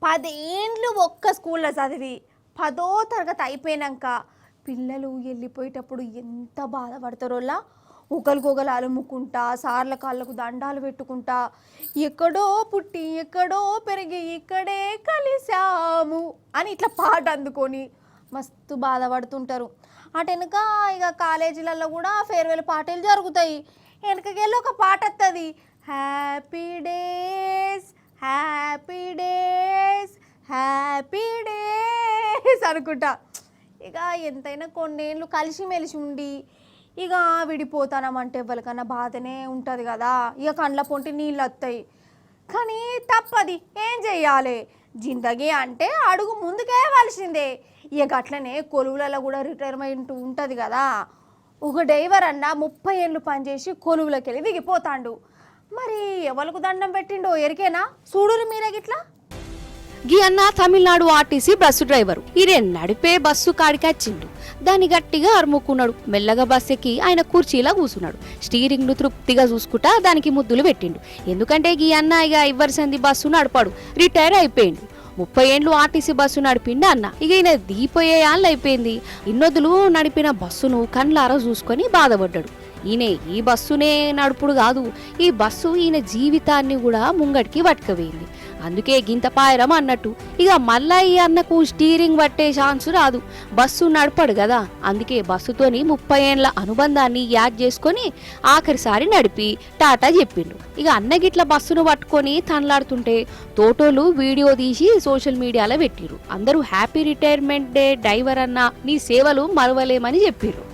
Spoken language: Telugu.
10 ఏండ్లు ఒక్క స్కూల్లో చదివి 10వ తరగతి అయిపోయినాక పిల్లలు వెళ్ళిపోయేటప్పుడు ఎంత బాధపడతారోలా. ఒకరికొకరు అలుముకుంటా, సార్ల కాళ్ళకు దండాలు పెట్టుకుంటా, ఎక్కడో పుట్టి ఎక్కడో పెరిగి ఇక్కడే కలిసాము అని ఇట్లా పాట అందుకొని మస్తు బాధపడుతుంటారు. అటెనక ఇక కాలేజీలలో కూడా ఫేర్వెల్ పార్టీలు జరుగుతాయి. వెనకకెళ్ళి ఒక పాట వస్తుంది, happy days happy days happy days అనుకుంటా. ఇక ఎంతైనా కొన్నేళ్ళు కలిసిమెలిసి ఉండి ఇక విడిపోతానమంటే ఎవరికన్నా బాధనే ఉంటుంది కదా. ఇక కండ్ల పొంటి నీళ్ళు వస్తాయి, కానీ తప్పది, ఏం చెయ్యాలి. జిందగీ అంటే అడుగు ముందుకేయవలసిందే. ఇక అట్లనే కొలువులలో కూడా రిటైర్మెంట్ ఉంటుంది కదా. ఒక డ్రైవర్ అన్న 30 ఏళ్ళు పనిచేసి కొలువులకి వెళ్ళి దిగిపోతాడు. మరి ఎవరికి దండం పెట్టిండో ఎరికేనా? చూడురు మీరే గిట్లా. గీ అన్న తమిళనాడు ఆర్టీసీ బస్సు డ్రైవరు. ఈరే నడిపే బస్సు కాడికొచ్చిండు. దాన్ని గట్టిగా అరుముకున్నాడు. మెల్లగా బస్ ఎక్కి ఆయన కుర్చీలా కూసున్నాడు. స్టీరింగ్ ను తృప్తిగా చూసుకుంటా దానికి ముద్దులు పెట్టిండు. ఎందుకంటే గీ అన్న ఇక ఇవ్వరిసంది బస్సు నడపాడు, రిటైర్ అయిపోయిండు. 30 ఏండ్లు ఆర్టీసీ బస్సు నడిపిండు అన్న. ఇక ఈయన దిగిపోయే యాళ్ళు అయిపోయింది. ఇన్నొద్దులు నడిపిన బస్సును కండ్లారా చూసుకొని బాధపడ్డాడు. ఈయన ఈ బస్సునే నడుపుడు కాదు, ఈ బస్సు ఈయన జీవితాన్ని కూడా ముంగడికి పట్టుకపోయింది. అందుకే గింత పాయరం అన్నట్టు. ఇక మళ్ళా ఈ అన్నకు స్టీరింగ్ పట్టే ఛాన్స్ రాదు, బస్సు నడపడు కదా. అందుకే బస్సుతోని 30 ఏండ్ల అనుబంధాన్ని యాడ్ చేసుకొని ఆఖరిసారి నడిపి టాటా చెప్పిండు. ఇక అన్నగిట్ల బస్సును పట్టుకొని తనలాడుతుంటే తోటోలు వీడియో తీసి సోషల్ మీడియాలో పెట్టిరు. అందరూ హ్యాపీ రిటైర్మెంట్ డే డ్రైవర్ అన్న, నీ సేవలు మరవలేమని చెప్పిర్రు.